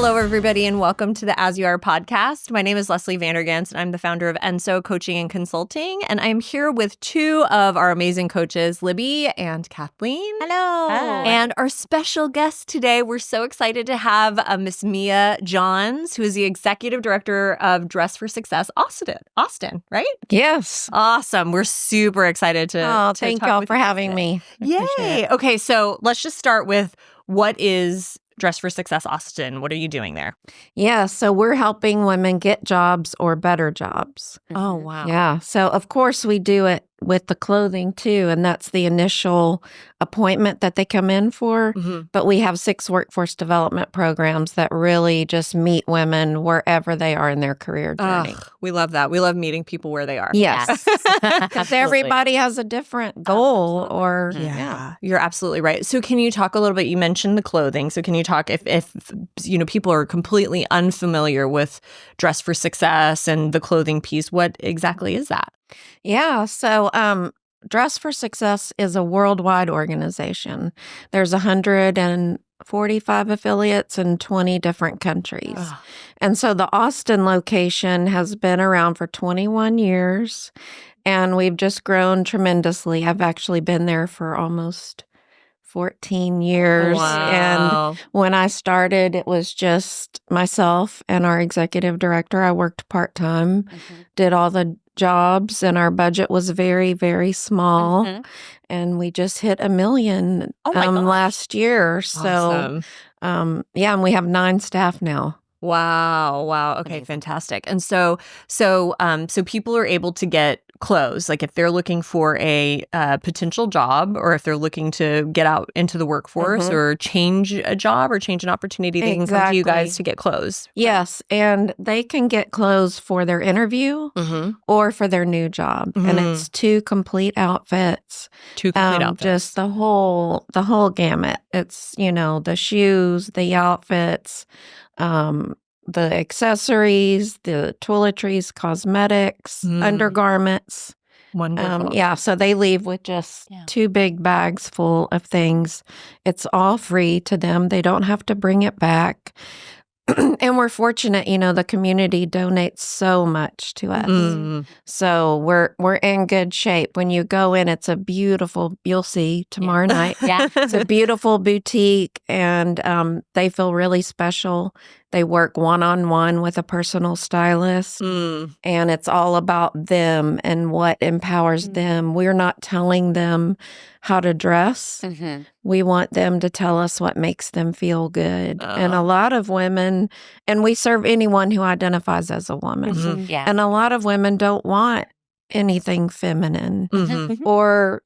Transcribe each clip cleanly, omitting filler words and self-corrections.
Hello, everybody, and welcome to the As You Are podcast. My name is Leslie Vandergans, and I'm the founder of Enso Coaching and Consulting. And I'm here with two of our amazing coaches, Libby and Kathleen. Hello. Hi. And our special guest today, we're so excited to have Miss Mia Johns, who is the Executive Director of Dress for Success Austin, right? Yes. Awesome. We're super excited to Thank talk y'all with for you having today. me. I appreciate Yay. it. Okay, so let's just start with what is Dress for Success Austin? What are you doing there? Yeah, so we're helping women get jobs or better jobs. Oh, wow. Yeah, so of course we do it with the clothing too, and that's the initial appointment that they come in for. Mm-hmm. But we have 6 workforce development programs that really just meet women wherever they are in their career journey. We love that. We love meeting people where they are. Yes, because Absolutely. everybody has a different goal or Yeah, you're absolutely right. So can you talk a little bit, you mentioned the clothing. So can you talk if people are completely unfamiliar with Dress for Success and the clothing piece, what exactly is that? Yeah. So, Dress for Success is a worldwide organization. There's 145 affiliates in 20 different countries. Ugh. And so the Austin location has been around for 21 years, and we've just grown tremendously. I've actually been there for almost 14 years. And Wow. when I started, it was just myself and our executive director. I worked part-time, did all the jobs, and our budget was very, very small. Mhm. And we just hit 1 million Oh my gosh. last year. So, Awesome. yeah, and we have 9 staff now. Wow. Okay, Amazing. fantastic. And so people are able to get clothes, like if they're looking for a potential job, or if they're looking to get out into the workforce Mhm. or change a job or change an opportunity, they can come to you guys Exactly. to get clothes. Yes, and they can get clothes for their interview Mm-hmm. or for their new job. And Mhm. it's 2 complete outfits. Two complete outfits. Just the whole gamut. It's, the shoes, the outfits, the accessories, the toiletries, cosmetics, Mm. undergarments. Wonderful. Yeah, so they leave with just Yeah. 2 big bags full of things. It's all free to them. They don't have to bring it back. And we're fortunate, the community donates so much to us. Mm. So we're in good shape. When you go in, it's a beautiful, you'll see tomorrow night. Yeah. It's a beautiful boutique, and they feel really special. They work one-on-one with a personal stylist, Mm. and it's all about them and what empowers Mm. them. We're not telling them how to dress. Mhm. We want them to tell us what makes them feel good. And a Oh. lot of women, and we serve anyone who identifies as a woman. Mhm. Yeah. And a lot of women don't want anything feminine, Mhm. or,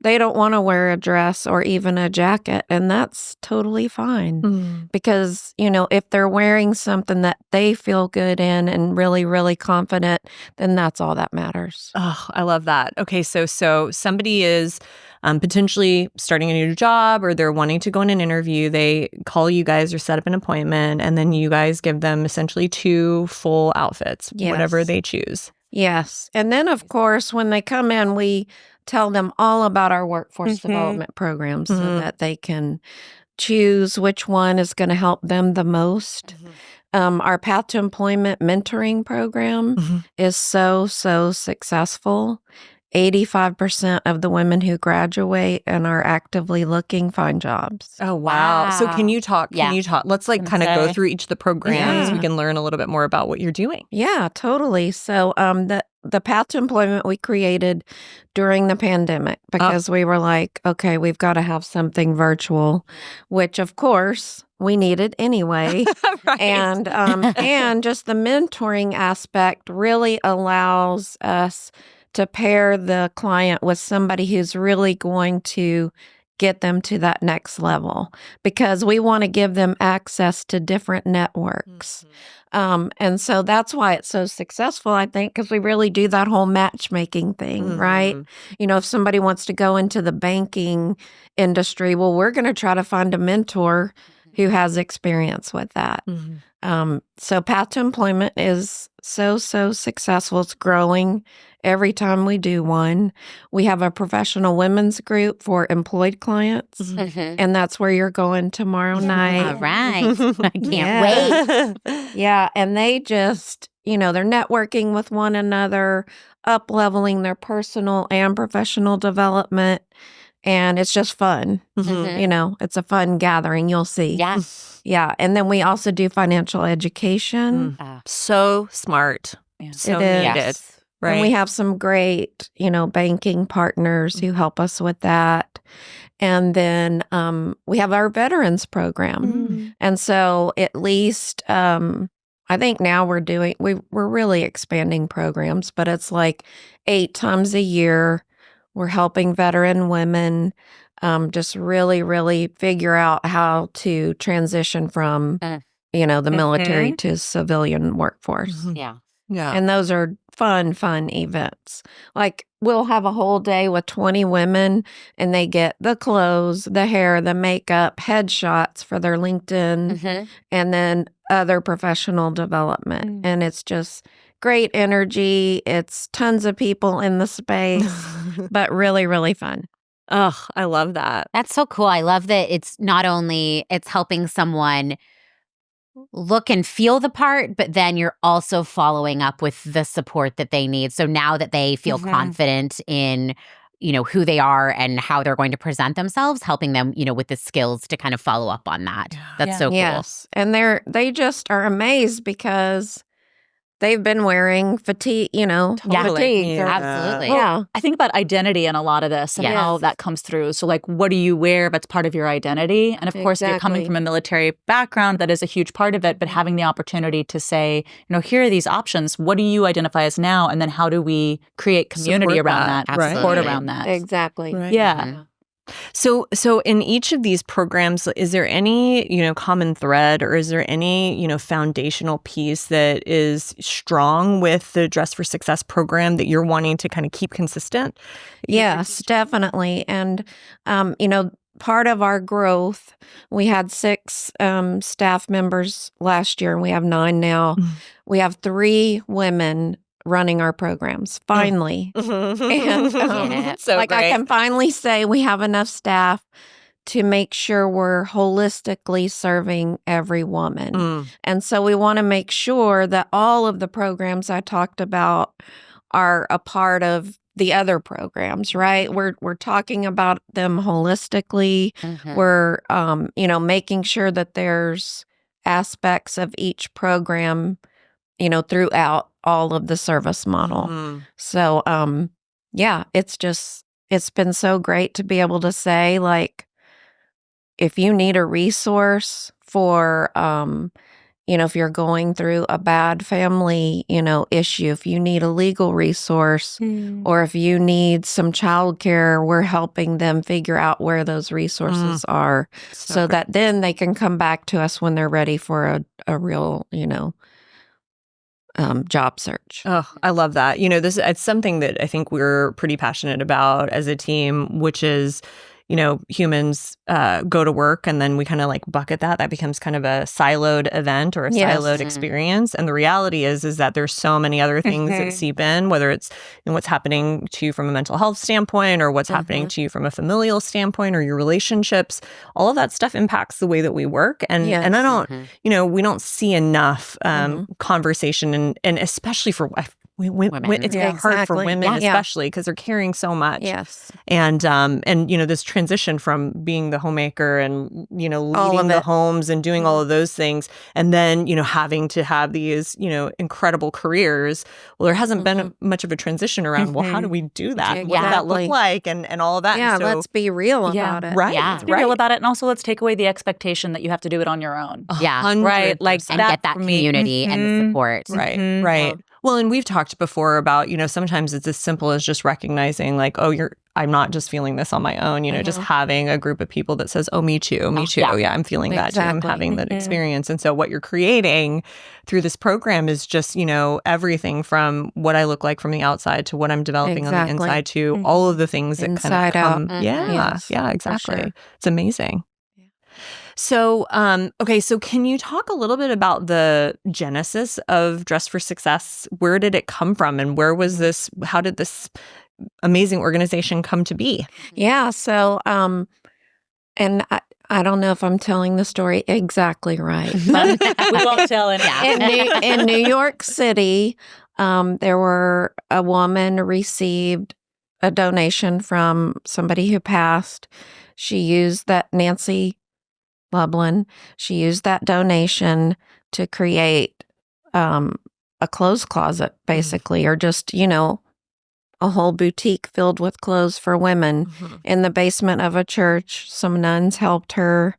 they don't want to wear a dress or even a jacket. And that's totally fine. Mm. Because, if they're wearing something that they feel good in and really, really confident, then that's all that matters. Oh, I love that. Okay, so somebody is potentially starting a new job, or they're wanting to go in an interview. They call you guys or set up an appointment, and then you guys give them essentially 2 full outfits, whatever Yes. they choose. Yes. And then, of course, when they come in, we tell them all about our workforce Mhm. development programs so Mhm. that they can choose which one is going to help them the most. Our Path to Employment mentoring program Mhm. is so successful. 85% of the women who graduate and are actively looking find jobs. Oh, wow. So can Wow. you talk? Yeah. Let's Gonna kind of go say. through each of the programs. We Yeah. can learn a little bit more about what you're doing. Yeah, totally. So the Path to Employment we created during the pandemic because we were like, okay, we've got to have something virtual, which of course we needed anyway. Right. And just the mentoring aspect really allows us to pair the client with somebody who's really going to get them to that next level, because we want to give them access to different networks. And so that's why it's so successful, I think, because we really do that whole matchmaking thing, right? Mhm. If somebody wants to go into the banking industry, well, we're going to try to find a mentor who has experience with that. Mhm. So Path to Employment is so successful. It's growing every time we do one. We have a professional women's group for employed clients, and that's where you're going tomorrow night. All right. I can't wait. Yeah, and they just, they're networking with one another, up-leveling their personal and professional development, and it's just fun. It's a fun gathering. You'll see. Yes. Yeah, and then we also do financial education. So smart. Yeah. So It is. needed. Yes. Right. And we have some great, banking partners who help us with that. And then we have our veterans program. And so at least I think now we're really expanding programs, but it's like 8 times a year we're helping veteran women just really, really figure out how to transition from, the military to civilian workforce. Yeah. Yeah. And those are fun events. Like we'll have a whole day with 20 women and they get the clothes, the hair, the makeup, headshots for their LinkedIn, and then other professional development. And it's just great energy. It's tons of people in the space, but really, really fun. Oh, I love that. That's so cool. I love that it's not only it's helping someone look and feel the part, but then you're also following up with the support that they need. So now that they feel confident in, who they are and how they're going to present themselves, helping them, with the skills to kind of follow up on that. That's so cool. Yes. And they just are amazed because they've been wearing fatigue, Fatigue. Absolutely. Yeah. I think about identity in a lot of this and Yes. how that comes through. So like, what do you wear that's part of your identity? And of course, if you're coming Exactly. from a military background, that is a huge part of it. But having the opportunity to say, here are these options. What do you identify as now? And then how do we create community Support around that, that, right. support Absolutely. around that? Exactly. Right. Yeah. So in each of these programs, is there any, common thread, or is there any, foundational piece that is strong with the Dress for Success program that you're wanting to kind of keep consistent? Yes, definitely. And, part of our growth, we had 6 staff members last year, and we have 9 now. We have 3 women running our programs, finally. And So I great. can finally say we have enough staff to make sure we're holistically serving every woman. And so we want to make sure that all of the programs I talked about are a part of the other programs, right? We're talking about them holistically. We're making sure that there's aspects of each program, throughout all of the service model. So it's been so great to be able to say, like, if you need a resource for if you're going through a bad family, issue, if you need a legal resource, or if you need some childcare, we're helping them figure out where those resources are, so that then they can come back to us when they're ready for a real, job search. Oh, I love that. It's something that I think we're pretty passionate about as a team, which is, humans go to work and then we kind of like bucket that. That becomes kind of a siloed event or a siloed experience. And the reality is that there's so many other things that seep in, whether it's what's happening to you from a mental health standpoint, or what's happening to you from a familial standpoint, or your relationships. All of that stuff impacts the way that we work. And I don't, we don't see enough conversation and especially for women. It's hard for women, especially because they're carrying so much. Yes. And this transition from being the homemaker and, leading the homes and doing all of those things, and then, having to have these, incredible careers. Well, there hasn't been much of a transition around, well, how do we do that? What does that look like? And all of that. Yeah, And so, let's be real about it. right. Yeah. Let's be real about it. And also let's take away the expectation that you have to do it on your own. Yeah. 100%. Right. Like And get that for me- community and the support. Right, right. Well, and we've talked before about, sometimes it's as simple as just recognizing like, oh, I'm not just feeling this on my own, just having a group of people that says, oh, me too, me too. Yeah, I'm feeling that too. I'm having that experience. And so what you're creating through this program is just, everything from what I look like from the outside to what I'm developing on the inside to all of the things that Inside kind of come. out. Yeah, Yes, yeah, exactly. sure. It's amazing. So, okay, so can you talk a little bit about the genesis of Dress for Success? Where did it come from, and how did this amazing organization come to be? Yeah. So, and I don't know if I'm telling the story exactly right, but We won't tell anyone. in New York City, a woman received a donation from somebody who passed. She used that, Nancy Lublin, she used that donation to create a clothes closet, basically, or just, a whole boutique filled with clothes for women in the basement of a church. Some nuns helped her.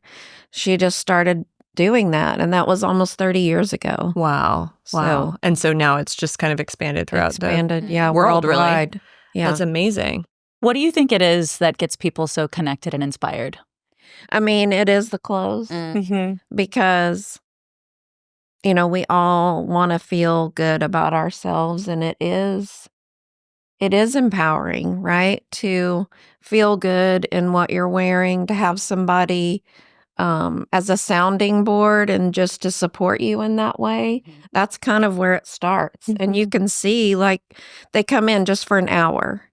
She just started doing that, and that was almost 30 years ago. Wow. So- And so now it's just kind of expanded throughout Expanded, the world, really. worldwide. Yeah. That's amazing. What do you think it is that gets people so connected and inspired? I mean, it is the clothes because, we all want to feel good about ourselves, and it is empowering, right? To feel good in what you're wearing, to have somebody as a sounding board and just to support you in that way. That's kind of where it starts. And you can see, like, they come in just for an hour,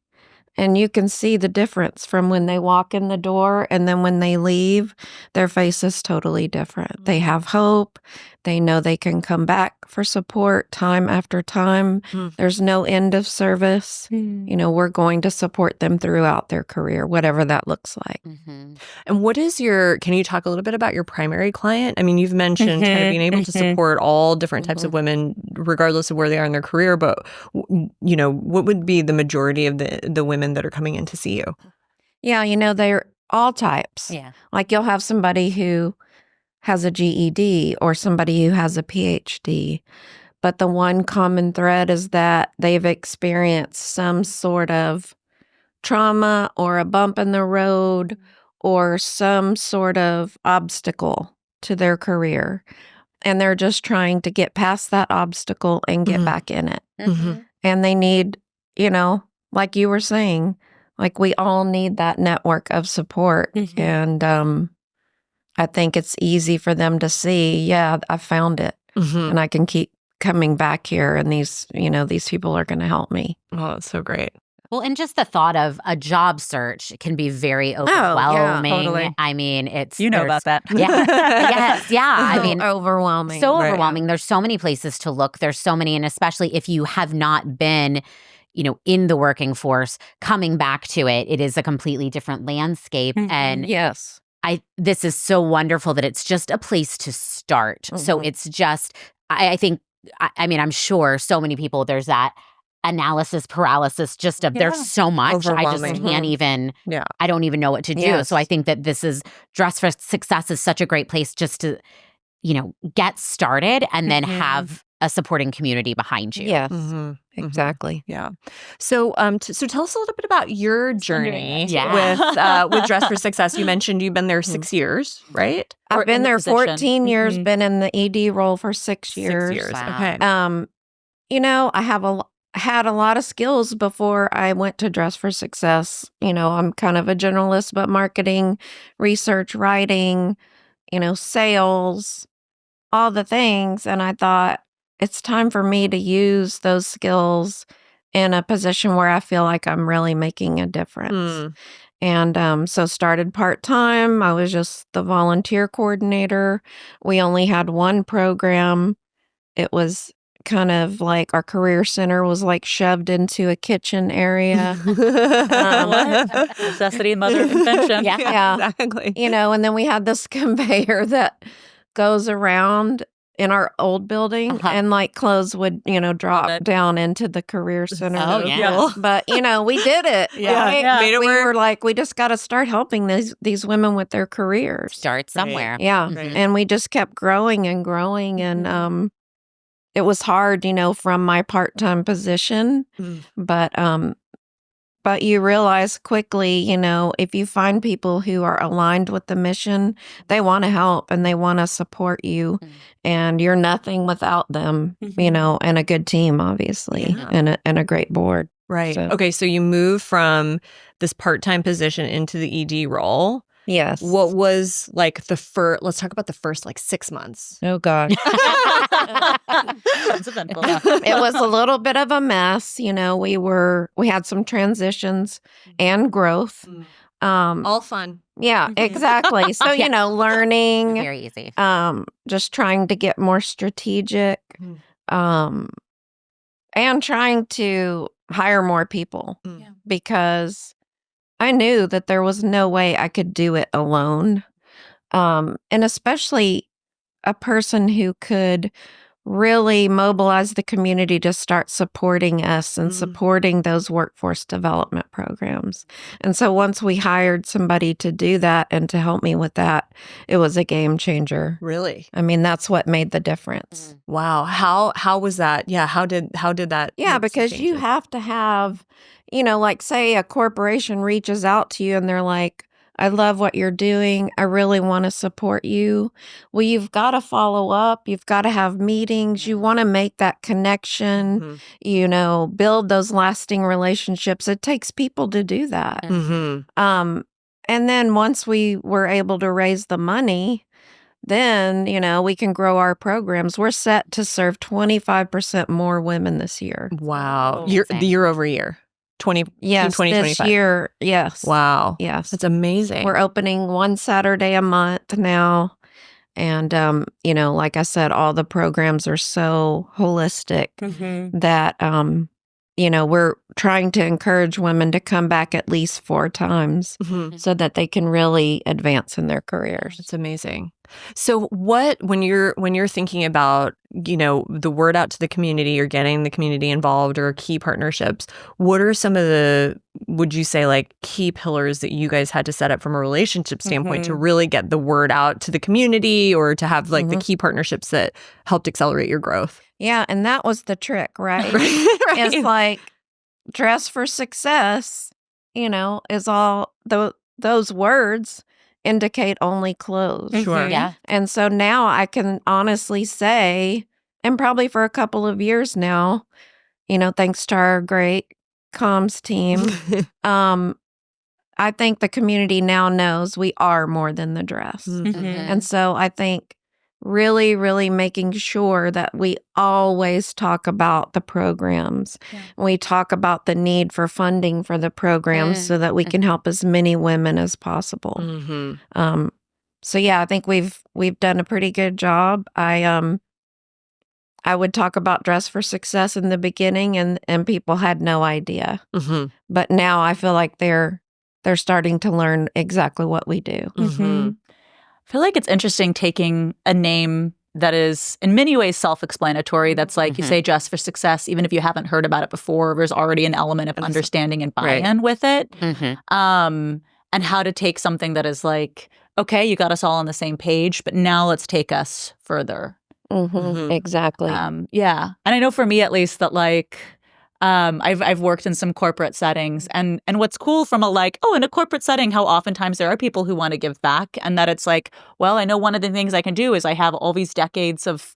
and you can see the difference from when they walk in the door and then when they leave. Their face is totally different. They have hope. They know they can come back for support time after time. There's no end of service. We're going to support them throughout their career, whatever that looks like. And can you talk a little bit about your primary client? I mean, you've mentioned kind of being able to support all different types of women, regardless of where they are in their career, but, what would be the majority of the women that are coming in to see you? Yeah, they're all types. Yeah. Like, you'll have somebody who has a GED or somebody who has a PhD. But the one common thread is that they've experienced some sort of trauma or a bump in the road or some sort of obstacle to their career. And they're just trying to get past that obstacle and get back in it. And they need, like you were saying, like, we all need that network of support. And I think it's easy for them to see, yeah, I found it, and I can keep coming back here, and these people are going to help me. Oh, that's so great. Well, and just the thought of a job search can be very overwhelming. totally. I mean, about that. Yeah. Yes. Yeah. I mean, overwhelming. so Right. overwhelming. There's so many places to look. There's so many, and especially if you have not been, in the working force, coming back to it, it is a completely different landscape. And Yes. this is so wonderful that it's just a place to start. So it's just, I think, I mean, I'm sure so many people, there's that analysis paralysis, just of there's so much. I just Overwhelming. can't even, Yeah. I don't even know what to do. Yes. So I think that Dress for Success is such a great place just to, get started and then have a supporting community behind you. Yes. Mhm. Exactly. Yeah. So, so tell us a little bit about your journey Yeah. with Dress for Success. You mentioned you've been there 6 years, right? Or I've been in the there position. 14 years, been in the ED role for 6 years. 6 years. Wow. Okay. I had a lot of skills before I went to Dress for Success. I'm kind of a generalist, but marketing, research, writing, sales, all the things. And I thought, it's time for me to use those skills in a position where I feel like I'm really making a difference. And so started part-time. I was just the volunteer coordinator. We only had one program. It was kind of like our career center was like shoved into a kitchen area. What? Necessity, mother of invention. Yeah. Exactly. And then we had this conveyor that goes around in our old building, and like clothes would, drop it. down into the career center. Oh, yeah. But, we did it. Yeah. right? Yeah. Made it we work. were like, we just got to start helping these women with their careers. Start somewhere. Yeah. Mhm. And we just kept growing and growing. And it was hard, from my part-time position. But you realize quickly, if you find people who are aligned with the mission, they want to help and they want to support you. And you're nothing without them, and a good team, obviously, Yeah. and a great board. Right. So- Okay. So you move from this part-time position into the ED role. Yes. What was like the first, let's talk about the first like 6 months. Oh, gosh. Sounds eventful. It was a little bit of a mess. We had some transitions and growth. All fun. Yeah, exactly. So, Yeah. learning, Very easy. just trying to get more strategic, and trying to hire more people Yeah. because I knew that there was no way I could do it alone. And especially a person who could really mobilize the community to start supporting us and supporting those workforce development programs. And so once we hired somebody to do that and to help me with that, it was a game changer. Really? I mean, that's what made the difference. Wow. How was that? Yeah. How did that? Yeah, make some because you changes? have to have, like say a corporation reaches out to you and they're like, I love what you're doing. I really want to support you. Well, you've got to follow up. You've got to have meetings. You want to make that connection, build those lasting relationships. It takes people to do that. Mm-hmm. And then once we were able to raise the money, then, we can grow our programs. We're set to serve 25% more women this year. Wow. Amazing. Year over year. 20, Yes, 2025. this year. Yes. Wow. Yes. That's amazing. We're opening one Saturday a month now. And, like I said, all the programs are so holistic that, we're trying to encourage women to come back at least 4 times Mhm. so that they can really advance in their careers. It's amazing. So when you're thinking about, the word out to the community or getting the community involved or key partnerships, what are some of the, would you say, like key pillars that you guys had to set up from a relationship standpoint to really get the word out to the community or to have like the key partnerships that helped accelerate your growth? Yeah, and that was the trick, right? Right. It's like dress for success, is all those words indicate only clothes. Sure. Yeah. And so now I can honestly say, and probably for a couple of years now, thanks to our great comms team, I think the community now knows we are more than the dress. And so I think really, really making sure that we always talk about the programs. We talk about the need for funding for the programs so that we can help as many women as possible. So yeah, I think we've done a pretty good job. I would talk about Dress for Success in the beginning and people had no idea. But now I feel like they're starting to learn exactly what we do. I feel like it's interesting taking a name that is in many ways self-explanatory. That's like you say Dress for Success, even if you haven't heard about it before, there's already an element of understanding and buy-in with it. And how to take something that is like, okay, you got us all on the same page, but now let's take us further. Exactly. Yeah. And I know for me at least that like I've worked in some corporate settings and what's cool from in a corporate setting, how oftentimes there are people who want to give back and that it's like, well, I know one of the things I can do is I have all these decades of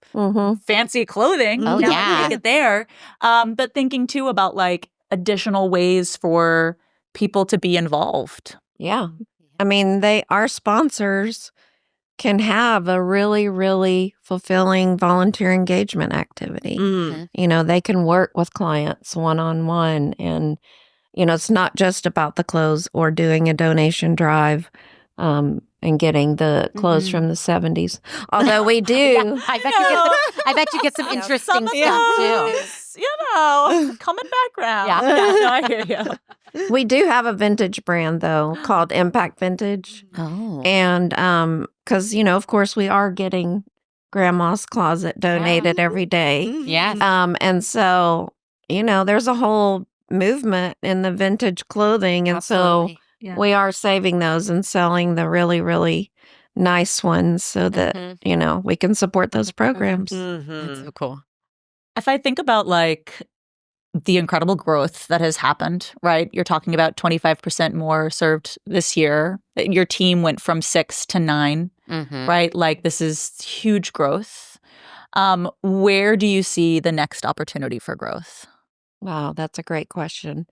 fancy clothing. Oh, now yeah. take it there. But thinking too about like additional ways for people to be involved. Yeah. I mean, our sponsors can have a really, really fulfilling volunteer engagement activity. They can work with clients one-on-one and, it's not just about the clothes or doing a donation drive and getting the clothes from the 70s. Although we do. Yeah, I bet you get some interesting stuff too. Common background. Yeah. No, I hear you. We do have a vintage brand, though, called Impact Vintage. Oh. And because, of course, we are getting grandma's closet donated every day. Yes. And so, there's a whole movement in the vintage clothing. And Absolutely. so we are saving those and selling the really, really nice ones so that, we can support those programs. That's so cool. If I think about like the incredible growth that has happened, right? You're talking about 25% more served this year. Your team went from 6 to 9, right? Like this is huge growth. Where do you see the next opportunity for growth? Wow, that's a great question.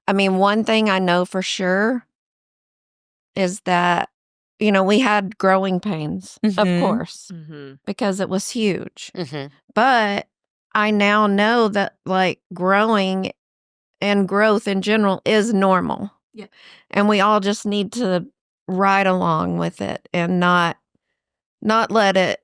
I mean, one thing I know for sure is that we had growing pains, of Mhm. course, Mm-hmm. because it was huge. Mhm. But I now know that like growing and growth in general is normal. Yeah. And we all just need to ride along with it and not let it,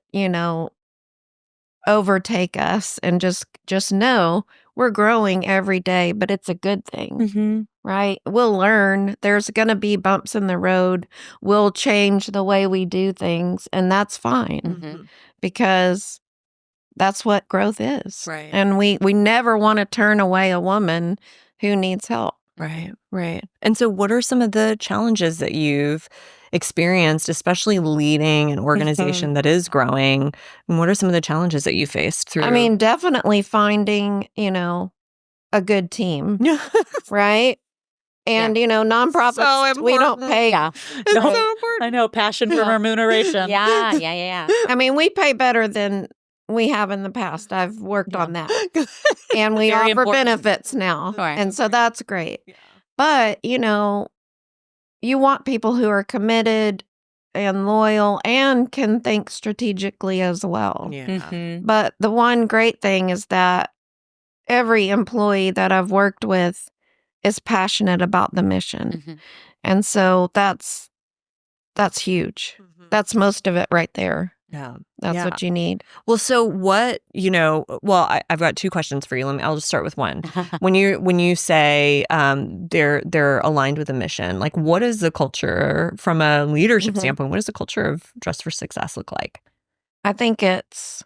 overtake us, and just know we're growing every day, but it's a good thing. Mhm. Right? We'll learn. There's going to be bumps in the road. We'll change the way we do things, and that's fine Mhm. because that's what growth is. Right. And we never want to turn away a woman who needs help. Right, right. And so, what are some of the challenges that you've experienced, especially leading an organization that is growing? And what are some of the challenges that you faced through? I mean, definitely finding, a good team, yeah, right? And, nonprofits, So we don't important. pay. Yeah. it's No. so important. I know, passion for remuneration. Yeah. I mean, we pay better than we have in the past. I've worked on that. And we Very offer important. benefits now. Sure. And so that's great. Yeah. But, you want people who are committed and loyal and can think strategically as well. Yeah. Mhm. But the one great thing is that every employee that I've worked with is passionate about the mission. Mhm. And so that's huge. That's most of it right there. Yeah. That's Yeah. what you need. Well, so what, I've got two questions for you. I'll just start with one. When you say they're aligned with a mission, like what is the culture from a leadership Mhm. standpoint? What does the culture of Dress for Success look like? I think it's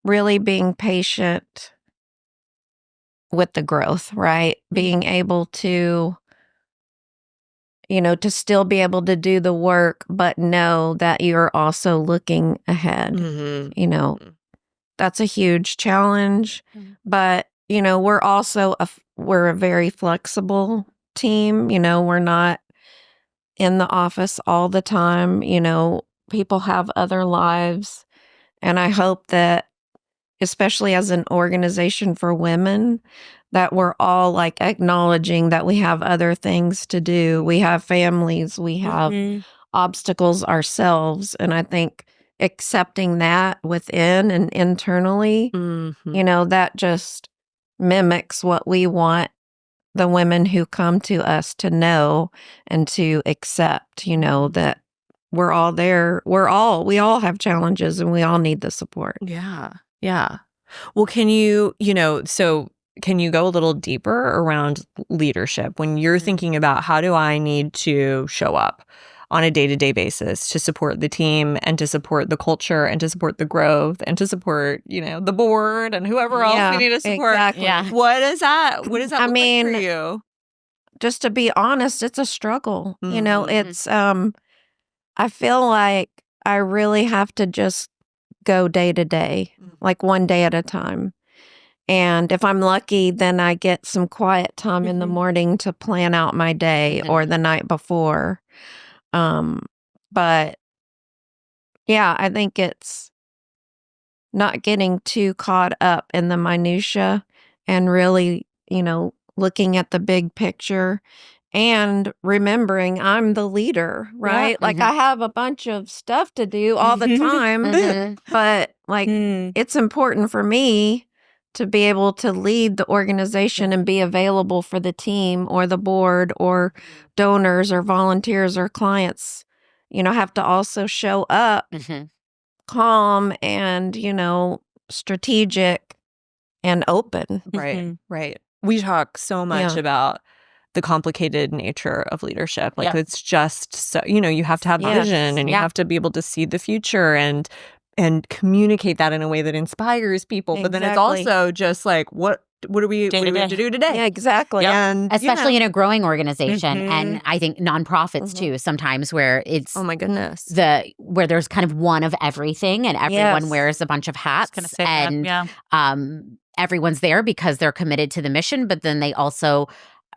really being patient with the growth, right? Being able to, to still be able to do the work, but know that you're also looking ahead. Mm-hmm. That's a huge challenge. Mhm. But, we're also we're a very flexible team. We're not in the office all the time. People have other lives. And I hope that, especially as an organization for women, that we're all like acknowledging that we have other things to do. We have families, we have obstacles ourselves. And I think accepting that within and internally, Mm-hmm. that just mimics what we want the women who come to us to know and to accept, that we're all there. We all have challenges and we all need the support. Yeah. Yeah. Well, can you go a little deeper around leadership when you're thinking about how do I need to show up on a day-to-day basis to support the team and to support the culture and to support the growth and to support, the board and whoever else we need to support. Exactly. Yeah. What is that? What does that I look like mean, for you? Just to be honest, it's a struggle. Mhm. It's I feel like I really have to just go day to day, like one day at a time. And if I'm lucky, then I get some quiet time in the morning to plan out my day or the night before. But yeah, I think it's not getting too caught up in the minutia and really, looking at the big picture and remembering I'm the leader, right? Like I have a bunch of stuff to do all the time, Mhm. but like it's important for me to be able to lead the organization and be available for the team or the board or donors or volunteers or clients. Have to also show up Mhm. calm and, strategic and open. Right. Right. We talk so much Yeah. about the complicated nature of leadership. Like Yeah. it's just so, you have to have Yes. vision and you Yeah. have to be able to see the future and communicate that in a way that inspires people. But then it's Exactly. also just like what do we Day to have day. to do today? Yeah, exactly. Yep. And Especially in a growing organization, and Mhm. I think nonprofits Mhm. too. Sometimes where it's oh my goodness. where there's kind of one of everything, and everyone Yes. wears a bunch of hats, Gonna say that. and Yeah. everyone's there because they're committed to the mission, but then they also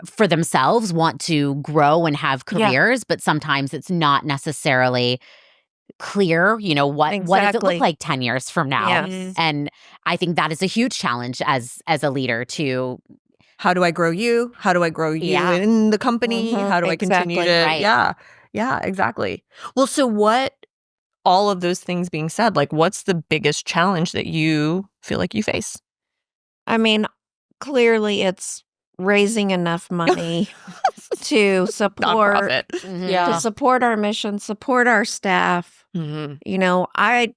for themselves want to grow and have Yeah. careers, but sometimes it's not necessarily clear, what does it Exactly. look like 10 years from now? Yes. And I think that is a huge challenge as a leader to how do I grow you? How do I grow you Yeah. in the company? Mhm, How do I continue to exactly. Right. Yeah, exactly. Well, so what all of those things being said, like what's the biggest challenge that you feel like you face? I mean, clearly it's raising enough money to support Nonprofit. Mhm. Yeah. to support our mission, support our staff. Mm-hmm. You know, I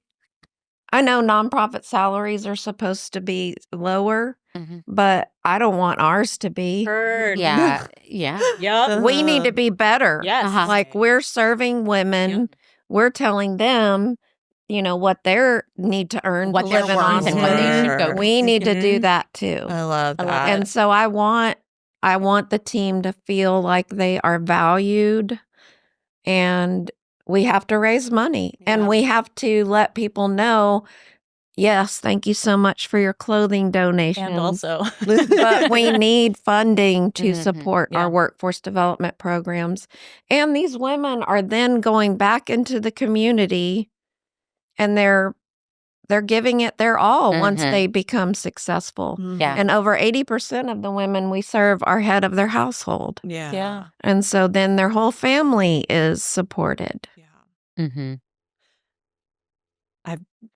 know nonprofit salaries are supposed to be lower, Mhm. but I don't want ours to be. Heard. Yeah. Yeah. Yep. We need to be better. Yes. Uh-huh. Like we're serving women, we're telling them, you know, what they need to earn What to they're live an worth and what they honest. should go. Sure. We need to do Mhm. that too. I love I love that. And so I want the team to feel like they are valued, and we have to raise money Yeah. and we have to let people know, yes, thank you so much for your clothing donations. And also, But we need funding to Mhm. support Yeah. our workforce development programs. And these women are then going back into the community and they're giving it their all once Mhm. they become successful. Yeah. And over 80% of the women we serve are head of their household. Yeah. Yeah. And so then their whole family is supported. Yeah. Mhm.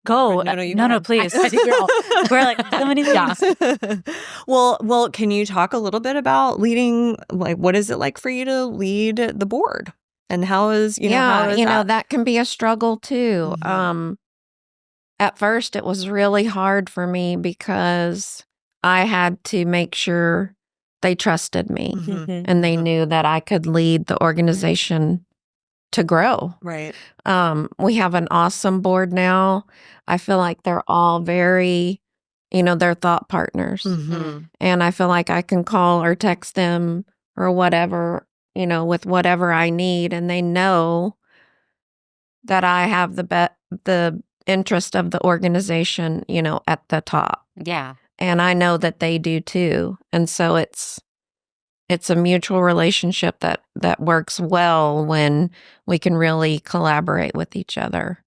go. No, you no, go no, ahead. please. I think We're like, so many things. Well, can you talk a little bit about leading? Like, what is it like for you to lead the board, and how is how is that can be a struggle too. Mhm. At first, it was really hard for me because I had to make sure they trusted me Mhm. and they knew that I could lead the organization to grow. Right. We have an awesome board now. I feel like they're all very, they're thought partners. Mhm. And I feel like I can call or text them or whatever, with whatever I need. And they know that I have the interest of the organization, at the top. Yeah. And I know that they do too. And so it's a mutual relationship that works well when we can really collaborate with each other.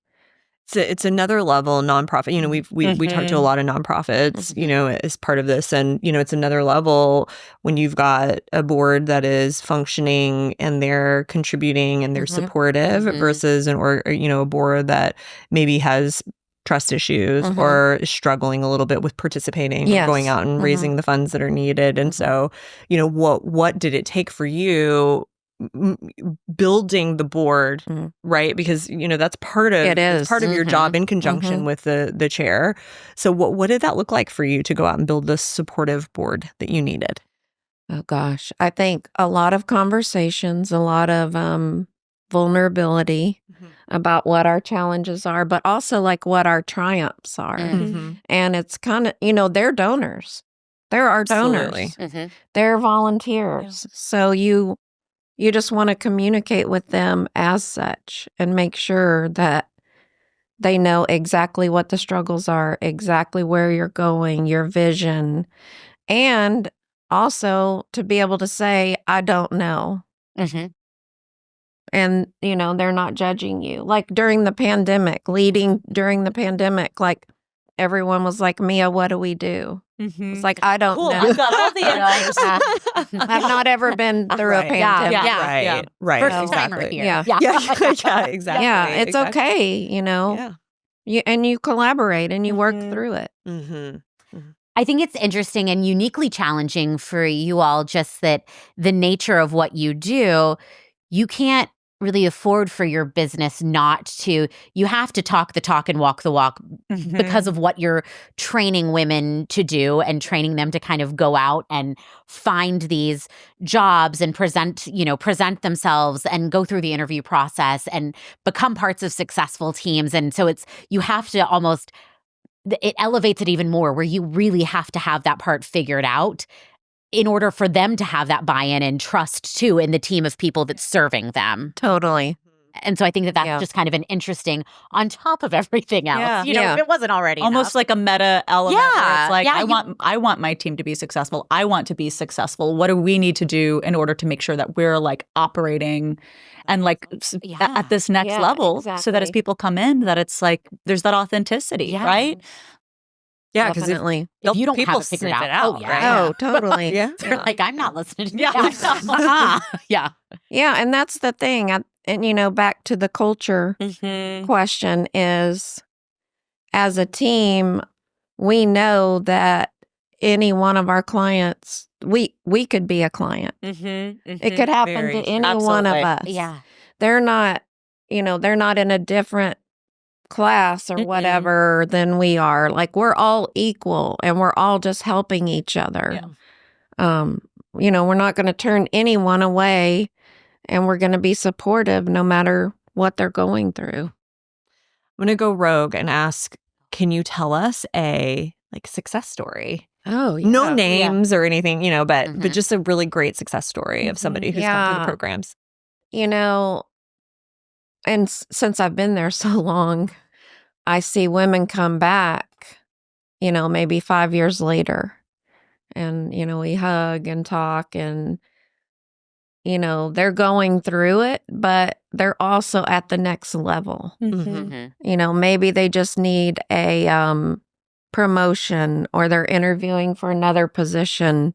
It's another level nonprofit. We talked to a Mhm. lot of nonprofits, as part of this, and it's another level when you've got a board that is functioning and they're contributing and they're Mhm. supportive Mhm. versus a board that maybe has trust issues or is struggling a little bit with participating or Yes. going out and Mhm. raising the funds that are needed. And so, what did it take for you building the board, Mhm. right? Because that's part of It is. it's part of your Mhm. job in conjunction with the chair. So what did that look like for you to go out and build this supportive board that you needed? Oh gosh, I think a lot of conversations, a lot of vulnerability about what our challenges are, but also like what our triumphs are. Mhm. And it's kind of, they're donors. They're our Absolutely. donors. Mhm. They're volunteers. So you just want to communicate with them as such and make sure that they know exactly what the struggles are, exactly where you're going, your vision, and also to be able to say, I don't know. Mhm. And, they're not judging you. Like during the pandemic, like everyone was like, Mia, what do we do? It's like, I don't Cool. know. I've got all the answers. I've not ever been through Right. a pandemic. Yeah. Right. First timer Exactly. here. Yeah. Yeah, exactly. Yeah, it's exactly. okay, Yeah. You collaborate and you work Mhm. through it. Mm-hmm. I think it's interesting and uniquely challenging for you all, just that the nature of what you do, you can't really afford for your business not to. You have to talk the talk and walk the walk because of what you're training women to do and training them to kind of go out and find these jobs and present themselves and go through the interview process and become parts of successful teams. And so you have to almost, it elevates it even more, where you really have to have that part figured out in order for them to have that buy-in and trust too in the team of people that's serving them. Totally. And so I think that's Yeah. just kind of an interesting, on top of everything else, Yeah. Yeah. if it wasn't already Almost enough. like a meta element. Where Yeah. it's like, Yeah, I want my team to be successful. I want to be successful. What do we need to do in order to make sure that we're like operating and like Yeah. at this next Yeah, level, so that as exactly. people come in, that it's like there's that authenticity, Yeah. right? Yeah, because definitely. If you don't people have it figured sniff out, it out, oh yeah, Oh, totally. Yeah. they're like, I'm not listening to you. Yeah. Yeah. Yeah, and that's the thing. And back to the culture Mm-hmm. question is, as a team, we know that any one of our clients, we could be a client. Mm-hmm. It could happen to any one of us. Yeah. They're not, they're not in a different class or Mm-mm. whatever than we are. Like, we're all equal and we're all just helping each other. We're not going to turn anyone away, and we're going to be supportive no matter what they're going through. I'm going to go rogue and ask, can you tell us a success story? Oh, No names or anything, but Mhm. just a really great success story of somebody who's gone through the Yeah. programs. And since I've been there so long, I see women come back, maybe 5 years later. And, we hug and talk, and, they're going through it, but they're also at the next level. Mhm. Maybe they just need a promotion, or they're interviewing for another position.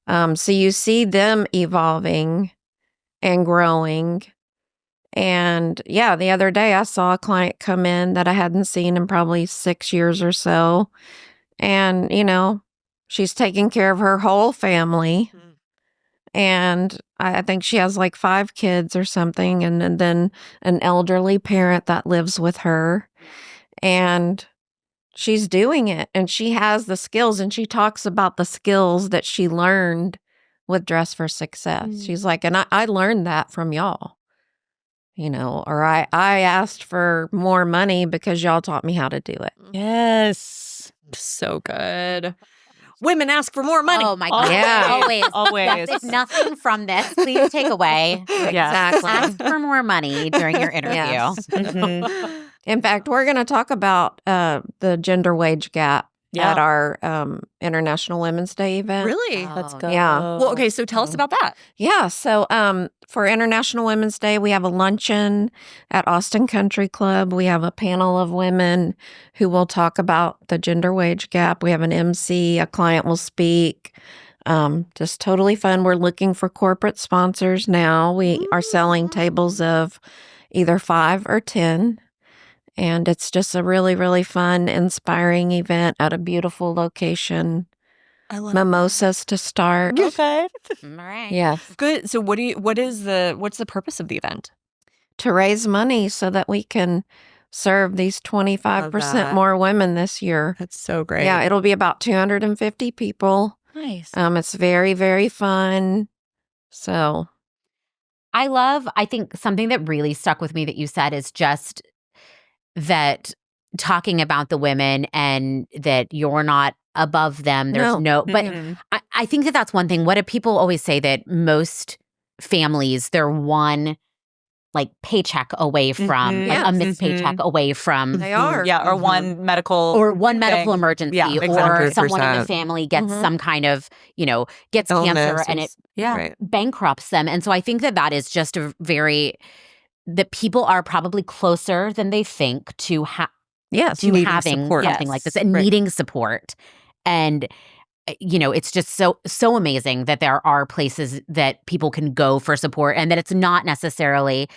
So you see them evolving and growing. And yeah, the other day I saw a client come in that I hadn't seen in probably 6 years or so. And, she's taking care of her whole family. And I think she has like 5 kids or something. And then an elderly parent that lives with her. And she's doing it. And she has the skills. And she talks about the skills that she learned with Dress for Success. She's like, and I learned that from y'all. Or I asked for more money because y'all taught me how to do it. Yes. So good. Women ask for more money. Oh my God. Yeah. Always. Always. Yes, if nothing from this, please take away. Exactly. Ask for more money during your interview. Yes. Mhm. In fact, we're going to talk about the gender wage gap at our International Women's Day event. Really? Oh, Let's go. Yeah. Well, okay, so tell us about that. Yeah. So for International Women's Day, we have a luncheon at Austin Country Club. We have a panel of women who will talk about the gender wage gap. We have an MC, a client will speak. Just totally fun. We're looking for corporate sponsors now. We are selling tables of either 5 or 10. And it's just a really, really fun, inspiring event at a beautiful location. I love Mimosas to start. Okay. All right. Yeah. Good. So what's the purpose of the event? To raise money so that we can serve these 25% that. more women this year. That's so great. Yeah, it'll be about 250 people. Nice. It's very, very fun. So, I think something that really stuck with me that you said is just that talking about the women and that you're not above them. There's but Mhm. I think that that's one thing. What do people always say that most families, they're one paycheck away from, Mhm. a missed Mhm. paycheck away from, they are. Yeah, or Mhm. one medical or one medical thing. emergency, Yeah, or exactly. someone in the 100%. family gets Mhm. some kind of, gets cancer Illness and it is- Yeah. Right. bankrupts them. And so I think that that is just that people are probably closer than they think to Yes. to Needing having support. something like this Yes. and Right. needing support. And it's just so amazing that there are places that people can go for support, and that it's not necessarily,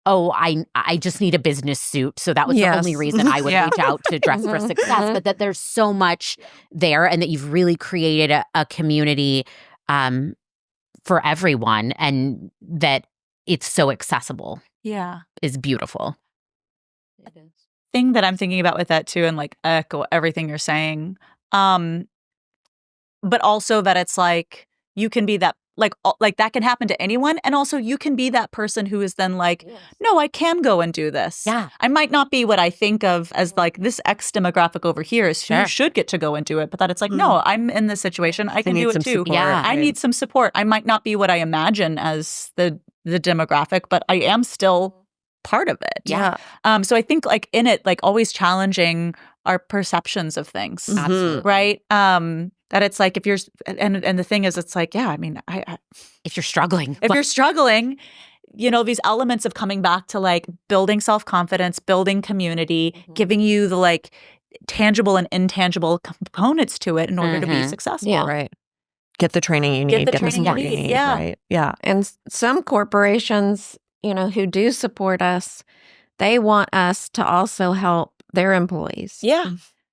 oh, I just need a business suit, so that was the only Yes. reason I would Yeah. reach out to Dress for Mhm, Success. mhm. But that there's so much there, and that you've really created a community for everyone, and that it's so accessible Yeah. is beautiful. Thing that I'm thinking about with that too, and echo everything you're saying. But also that it's you can be that that can happen to anyone, and also you can be that person who is then no, I can go and do this. Yeah. I might not be what I think of as this X demographic over here is who Sure. should get to go and do it, but that it's no, I'm in this situation, I can need do it some too. support, Yeah. I right? need some support. I might not be what I imagine as the demographic, but I am still part of it. Yeah. So I think in it, always challenging our perceptions of things. Mhm. Absolutely. Right? That it's if you're, and the thing is, it's yeah, I mean, If you're struggling. if you're struggling, these elements of coming back to building self-confidence, building community, Mhm. giving you the tangible and intangible components to it in order to be Mhm. successful. Yeah. Right. Get the training you need. Get the Get the training you support you need, need. yeah. Right. Yeah. And some corporations, who do support us, they want us to also help their employees Yeah.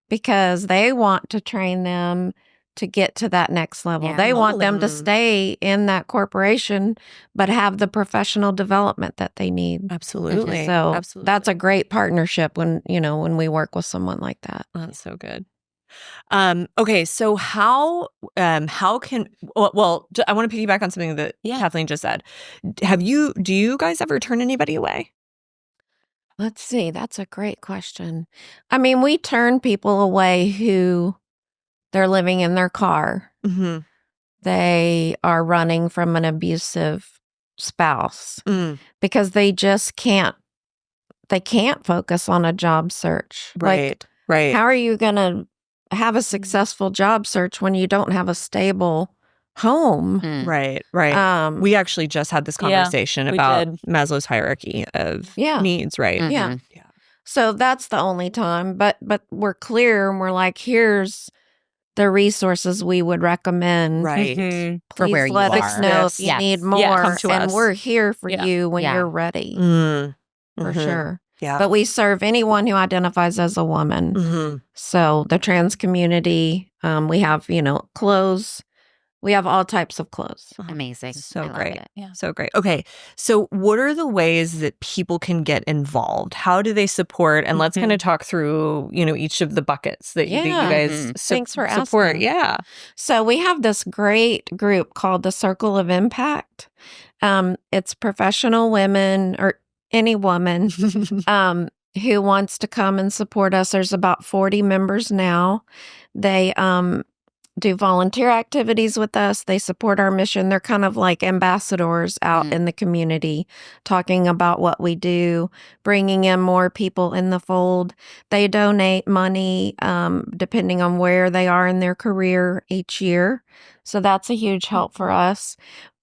because they want to train them to get to that next level. Yeah. They want them to Totally. stay in that corporation, but have the professional development that they need. Absolutely. So Absolutely. that's a great partnership when we work with someone like that. That's so good. Okay, so how can I want to piggyback on something that Yeah. Kathleen just said. Do you guys ever turn anybody away? Let's see. That's a great question. I mean, we turn people away who they're living in their car. Mm-hmm. They are running from an abusive spouse because they just can't focus on a job search. Right. Right. How are you going to have a successful job search when you don't have a stable home? Mm. Right. Right. We actually just had this Yeah, conversation we about did. Maslow's hierarchy of Yeah. needs, right? Mhm. Yeah. Yeah. So that's the only time, but we're clear and we're like, here's the resources we would recommend. Right. For Please where you let us are. know if you Yes. need Yeah, more, come to and us. we're here for Yeah. you when Yeah. you're ready, Mm. for Mhm. sure. Yeah. But we serve anyone who identifies as a woman. Mhm. So the trans community, we have, clothes. We have all types of clothes. Amazing. So I love great. it. Yeah. So great. Okay. So what are the ways that people can get involved? How do they support? And let's kind of talk through, each of the buckets that you Yeah. guys Mhm. Thanks for support. asking. Yeah. So we have this great group called the Circle of Impact. It's professional women or any woman who wants to come and support us. There's about 40 members now. They do volunteer activities with us. They support our mission. They're kind of like ambassadors out Mm. in the community, talking about what we do, bringing in more people in the fold. They donate money depending on where they are in their career each year. So that's a huge help for us.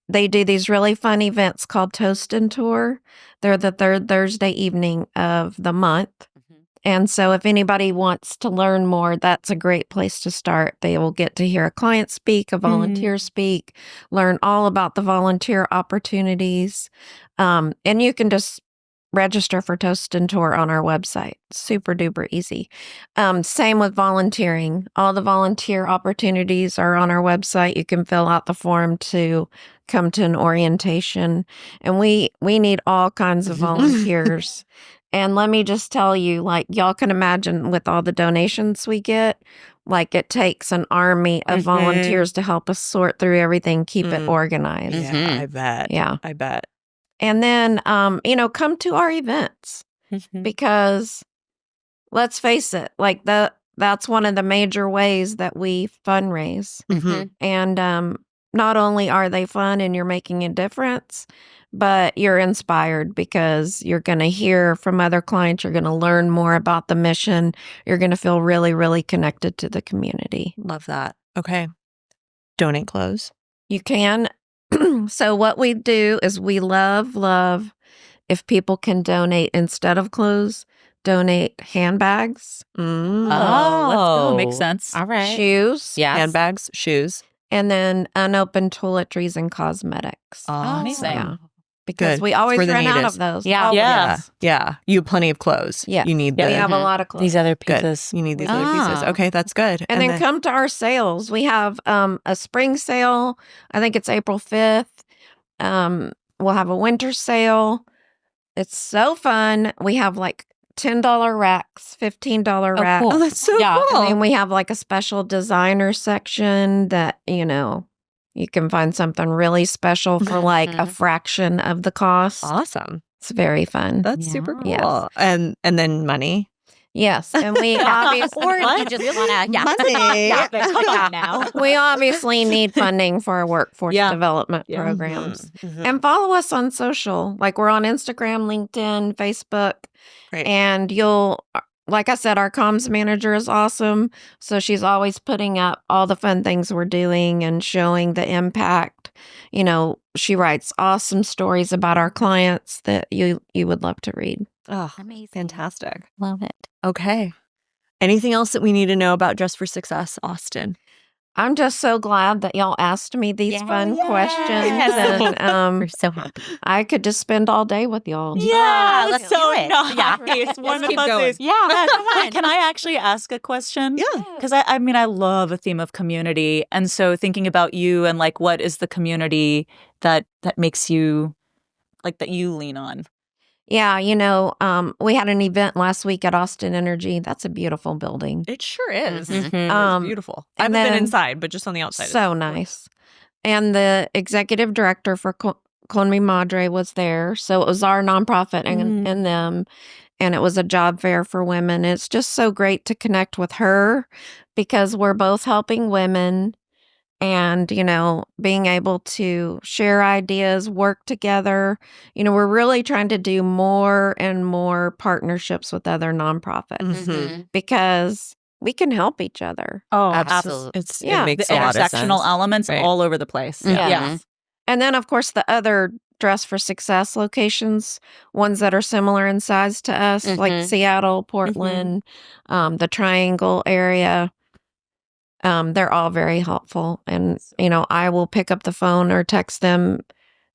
They do these really fun events called Toast and Tour. They're the third Thursday evening of the month. Mhm. And so if anybody wants to learn more, that's a great place to start. They will get to hear a client speak, a volunteer speak, learn all about the volunteer opportunities. And you can just register for Toast and Tour on our website. Super duper easy. Same with volunteering. All the volunteer opportunities are on our website. You can fill out the form to come to an orientation. And we need all kinds of volunteers. And let me just tell you, like, y'all can imagine with all the donations we get, like, it takes an army of volunteers to help us sort through everything, keep it organized. Yeah, Mhm. I bet. Yeah. I bet. And then, come to our events because let's face it, like, that's one of the major ways that we fundraise. Mhm. And not only are they fun and you're making a difference, but you're inspired because you're going to hear from other clients. You're going to learn more about the mission. You're going to feel really, really connected to the community. Love that. Okay. Donate clothes. You can. So what we do is we love if people can donate instead of clothes, donate handbags, Mm. Oh, let's go. Oh. Makes sense. All right. shoes, Yes. Handbags, shoes. and then unopened toiletries and cosmetics. Amazing. Yeah. Because Good. we That's always where the run need out is. of those. Yeah. Always. Yeah. Yeah. You have plenty of clothes. Yes. You need We the have a lot of clothes. These other good. pieces. You need these We other do. pieces. Okay, that's good. And then come to our sales. We have a spring sale. I think it's April 5th. We'll have a winter sale. It's so fun. We have like $10 racks, $15 Oh, racks. cool. Oh, that's so Yeah. cool. And then we have like a special designer section that, you can find something really special for like a Mhm. fraction of the cost. Awesome. It's very fun. That's super cool. Yes. And then money. Yes. And we obviously Or you just want to, yeah. Money. Yeah, but come on now. we obviously need funding for our workforce Yeah. development Yeah. programs. Mhm. And follow us on social. Like we're on Instagram, LinkedIn, Facebook. Great. And like I said, our comms manager is awesome. So she's always putting up all the fun things we're doing and showing the impact. She writes awesome stories about our clients that you would love to read. Oh, Amazing. fantastic. Love it. Okay. Anything else that we need to know about Dress for Success, Austin? I'm just so glad that y'all asked me these fun questions. And We're so happy. I could just spend all day with y'all. Yeah, let's so do it. nice. One of keep us going. is. Yeah, come on. Can I actually ask a question? Yeah. Because I mean, I love a theme of community. And so thinking about you and like, what is the community that makes you, like, that you lean on? Yeah, we had an event last week at Austin Energy. That's a beautiful building. It sure is. Mhm. It's beautiful. I and haven't been then- inside, but just on the outside. So nice. And the executive director for Con Mi Madre was there. So it was our nonprofit and them. And it was a job fair for women. It's just so great to connect with her because we're both helping women and, being able to share ideas, work together. We're really trying to do more and more partnerships with other nonprofits Mhm. because we can help each other. Oh, Absolutely. It The makes a lot of sense. intersectional elements Right. all over the place. Mhm. Yes. And then, of course, the other Dress for Success locations, ones that are similar in size to us, like Mhm. Seattle, Portland, the Triangle area. They're all very helpful. And, I will pick up the phone or text them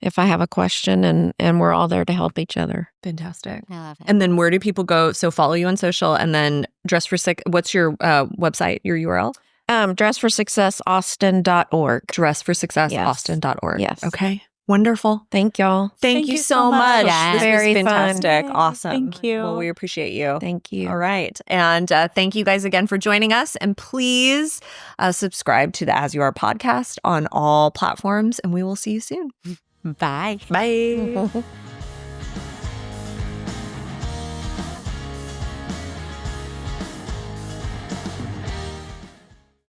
if I have a question, and we're all there to help each other. Fantastic. I love it. And then where do people go? So follow you on social and then Dress for what's your website, your URL? DressForSuccessAustin.org. DressForSuccessAustin.org. Yes. Okay. Wonderful. Thank y'all. Thank you so much. Yes. This Very was fun. fantastic. Yay. Awesome. Thank you. Well, we appreciate you. Thank you. All right. And thank you guys again for joining us. And please subscribe to the As You Are podcast on all platforms. And we will see you soon. Bye. Bye.